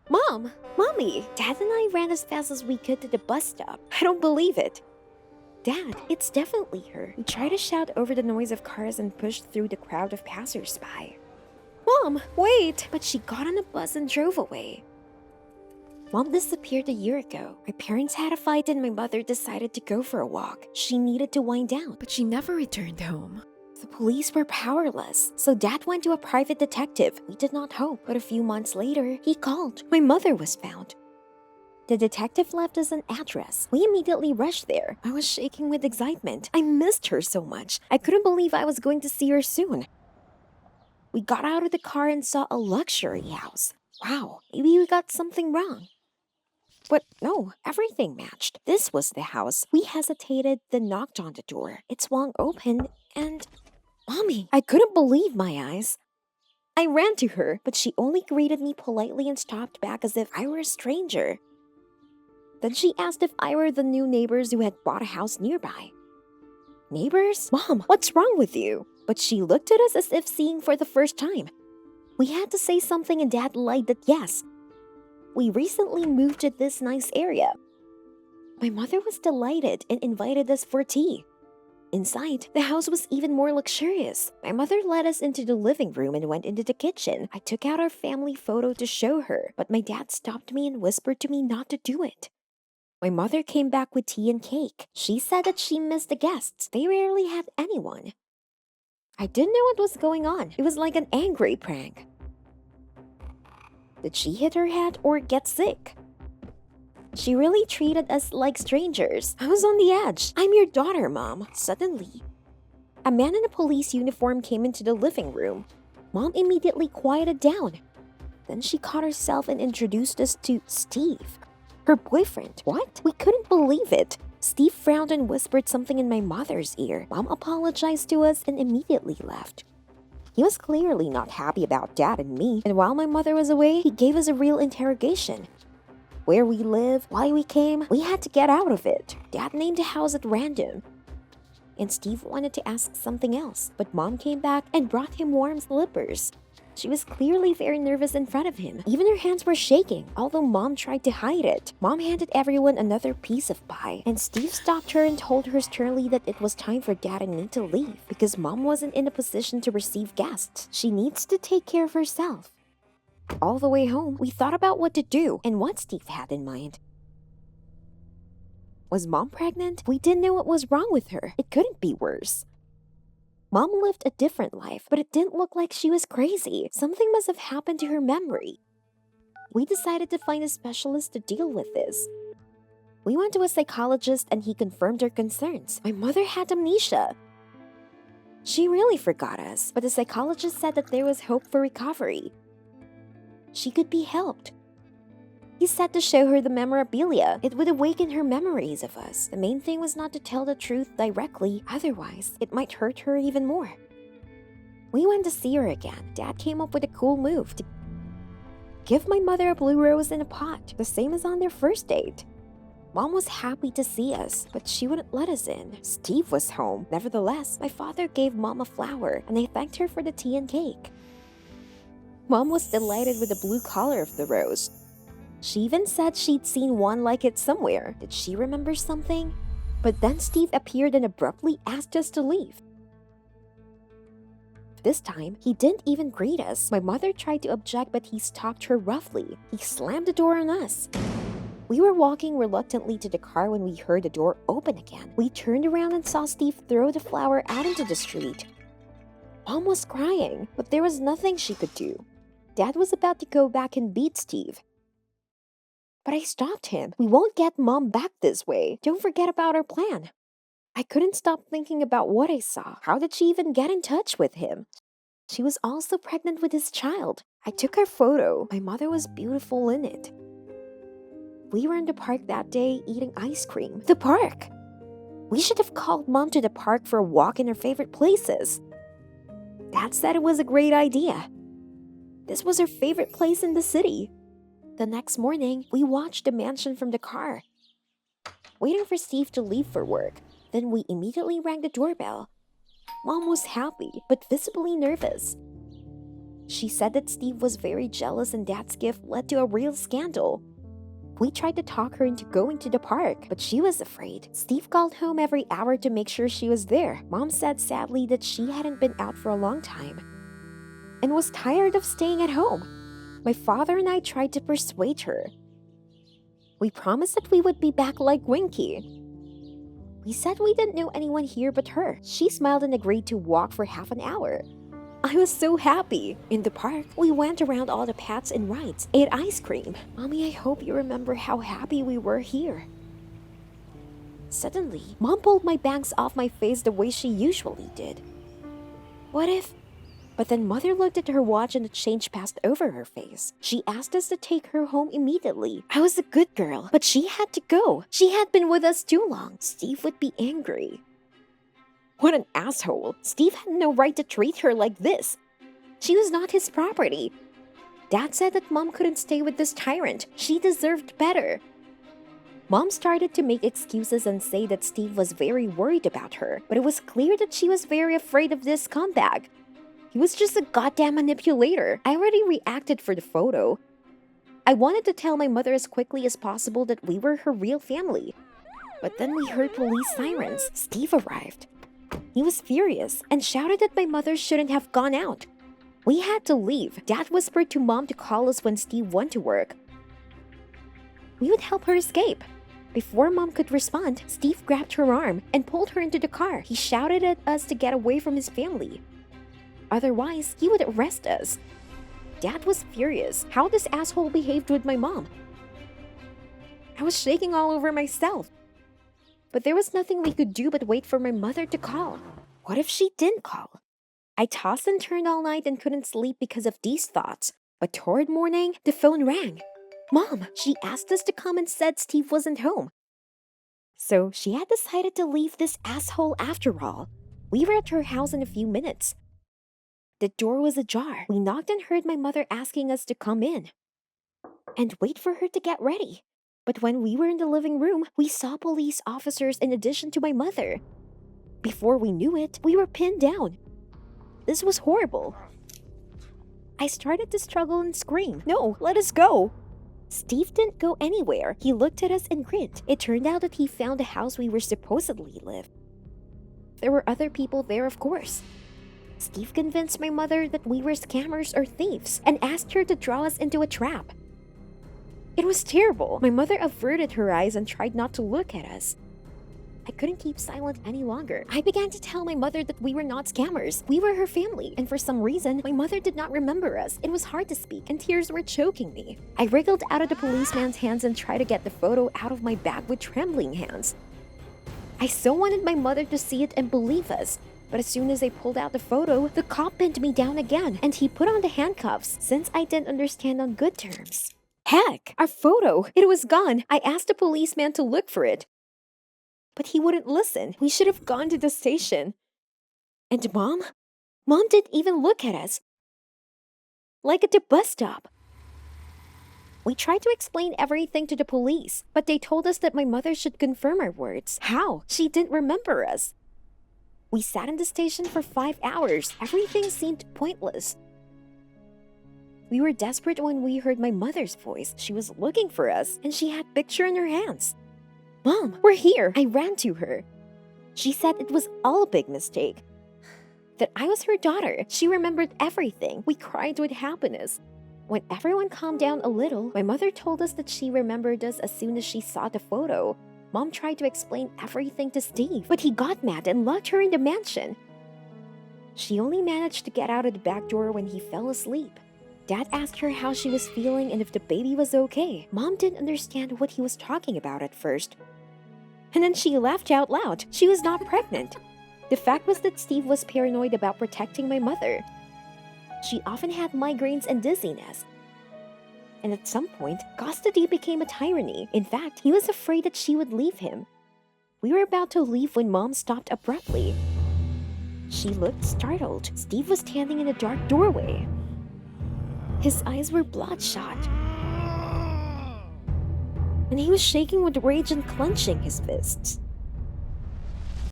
Mom! Mommy! Dad and I ran as fast as we could to the bus stop. I don't believe it. Dad, it's definitely her. We tried to shout over the noise of cars and pushed through the crowd of passers-by. Mom, wait! But she got on a bus and drove away. Mom disappeared a year ago. My parents had a fight and my mother decided to go for a walk. She needed to wind down, but she never returned home. The police were powerless, so Dad went to a private detective. We did not hope, but a few months later, he called. My mother was found. The detective left us an address. We immediately rushed there. I was shaking with excitement. I missed her so much. I couldn't believe I was going to see her soon. We got out of the car and saw a luxury house. Wow, maybe we got something wrong. But no, everything matched. This was the house. We hesitated, then knocked on the door. It swung open, and... Mommy! I couldn't believe my eyes. I ran to her, but she only greeted me politely and stopped back as if I were a stranger. Then she asked if I were the new neighbors who had bought a house nearby. Neighbors? Mom, what's wrong with you? But she looked at us as if seeing for the first time. We had to say something and Dad lied that yes. We recently moved to this nice area. My mother was delighted and invited us for tea. Inside, the house was even more luxurious. My mother led us into the living room and went into the kitchen. I took out our family photo to show her, but my dad stopped me and whispered to me not to do it. My mother came back with tea and cake. She said that she missed the guests. They rarely had anyone. I didn't know what was going on. It was like an angry prank. Did she hit her head or get sick? She really treated us like strangers. I was on the edge. I'm your daughter, Mom. Suddenly, a man in a police uniform came into the living room. Mom immediately quieted down. Then she caught herself and introduced us to Steve, her boyfriend. What? We couldn't believe it. Steve frowned and whispered something in my mother's ear. Mom apologized to us and immediately left. He was clearly not happy about Dad and me, and while my mother was away, he gave us a real interrogation. Where we live, why we came, we had to get out of it. Dad named a house at random. And Steve wanted to ask something else, but Mom came back and brought him warm slippers. She was clearly very nervous in front of him. Even her hands were shaking, although Mom tried to hide it. Mom handed everyone another piece of pie, and Steve stopped her and told her sternly that it was time for Dad and me to leave because Mom wasn't in a position to receive guests. She needs to take care of herself. All the way home, we thought about what to do and what Steve had in mind. Was Mom pregnant? We didn't know what was wrong with her. It couldn't be worse. Mom lived a different life, but it didn't look like she was crazy. Something must have happened to her memory. We decided to find a specialist to deal with this. We went to a psychologist and he confirmed our concerns. My mother had amnesia. She really forgot us, but the psychologist said that there was hope for recovery. She could be helped. He said to show her the memorabilia. It would awaken her memories of us. The main thing was not to tell the truth directly, otherwise it might hurt her even more. We went to see her again. Dad came up with a cool move to give my mother a blue rose in a pot, the same as on their first date. Mom was happy to see us, but she wouldn't let us in. Steve was home. Nevertheless, my father gave Mom a flower, and I thanked her for the tea and cake. Mom was delighted with the blue color of the rose. She even said she'd seen one like it somewhere. Did she remember something? But then Steve appeared and abruptly asked us to leave. This time, he didn't even greet us. My mother tried to object, but he stopped her roughly. He slammed the door on us. We were walking reluctantly to the car when we heard the door open again. We turned around and saw Steve throw the flower out into the street. Mom was crying, but there was nothing she could do. Dad was about to go back and beat Steve. But I stopped him. We won't get Mom back this way. Don't forget about our plan. I couldn't stop thinking about what I saw. How did she even get in touch with him? She was also pregnant with his child. I took her photo. My mother was beautiful in it. We were in the park that day eating ice cream. The park! We should have called Mom to the park for a walk in her favorite places. Dad said it was a great idea. This was her favorite place in the city. The next morning, we watched the mansion from the car, waiting for Steve to leave for work. Then we immediately rang the doorbell. Mom was happy, but visibly nervous. She said that Steve was very jealous and Dad's gift led to a real scandal. We tried to talk her into going to the park, but she was afraid. Steve called home every hour to make sure she was there. Mom said sadly that she hadn't been out for a long time and was tired of staying at home. My father and I tried to persuade her. We promised that we would be back like Winky. We said we didn't know anyone here but her. She smiled and agreed to walk for half an hour. I was so happy. In the park, we went around all the paths and rides, ate ice cream. Mommy, I hope you remember how happy we were here. Suddenly, Mom pulled my bangs off my face the way she usually did. What if... But then Mother looked at her watch and the change passed over her face. She asked us to take her home immediately. I was a good girl, but she had to go. She had been with us too long. Steve would be angry. What an asshole. Steve had no right to treat her like this. She was not his property. Dad said that Mom couldn't stay with this tyrant. She deserved better. Mom started to make excuses and say that Steve was very worried about her, but it was clear that she was very afraid of this scumbag. He was just a goddamn manipulator. I already reacted for the photo. I wanted to tell my mother as quickly as possible that we were her real family. But then we heard police sirens. Steve arrived. He was furious and shouted that my mother shouldn't have gone out. We had to leave. Dad whispered to Mom to call us when Steve went to work. We would help her escape. Before Mom could respond, Steve grabbed her arm and pulled her into the car. He shouted at us to get away from his family. Otherwise, he would arrest us. Dad was furious how this asshole behaved with my mom. I was shaking all over myself. But there was nothing we could do but wait for my mother to call. What if she didn't call? I tossed and turned all night and couldn't sleep because of these thoughts. But toward morning, the phone rang. Mom, she asked us to come and said Steve wasn't home. So she had decided to leave this asshole after all. We were at her house in a few minutes. The door was ajar. We knocked and heard my mother asking us to come in and wait for her to get ready. But when we were in the living room, we saw police officers in addition to my mother. Before we knew it, we were pinned down. This was horrible. I started to struggle and scream. No, let us go. Steve didn't go anywhere. He looked at us and grinned. It turned out that he found the house we were supposedly live. There were other people there, of course. Steve convinced my mother that we were scammers or thieves and asked her to draw us into a trap. It was terrible. My mother averted her eyes and tried not to look at us. I couldn't keep silent any longer. I began to tell my mother that we were not scammers. We were her family, and for some reason, my mother did not remember us. It was hard to speak, and tears were choking me. I wriggled out of the policeman's hands and tried to get the photo out of my bag with trembling hands. I so wanted my mother to see it and believe us. But as soon as I pulled out the photo, the cop pinned me down again, and he put on the handcuffs since I didn't understand on good terms. Heck, our photo! It was gone. I asked the policeman to look for it. But he wouldn't listen. We should have gone to the station. And Mom? Mom didn't even look at us. Like at the bus stop. We tried to explain everything to the police, but they told us that my mother should confirm our words. How? She didn't remember us. We sat in the station for 5 hours. Everything seemed pointless. We were desperate when we heard my mother's voice. She was looking for us, and she had a picture in her hands. Mom, we're here. I ran to her. She said it was all a big mistake. That I was her daughter. She remembered everything. We cried with happiness. When everyone calmed down a little, my mother told us that she remembered us as soon as she saw the photo. Mom tried to explain everything to Steve, but he got mad and locked her in the mansion. She only managed to get out of the back door when he fell asleep. Dad asked her how she was feeling and if the baby was okay. Mom didn't understand what he was talking about at first. And then she laughed out loud. She was not pregnant. The fact was that Steve was paranoid about protecting my mother. She often had migraines and dizziness. And at some point, custody became a tyranny. In fact, he was afraid that she would leave him. We were about to leave when Mom stopped abruptly. She looked startled. Steve was standing in a dark doorway. His eyes were bloodshot. And he was shaking with rage and clenching his fists.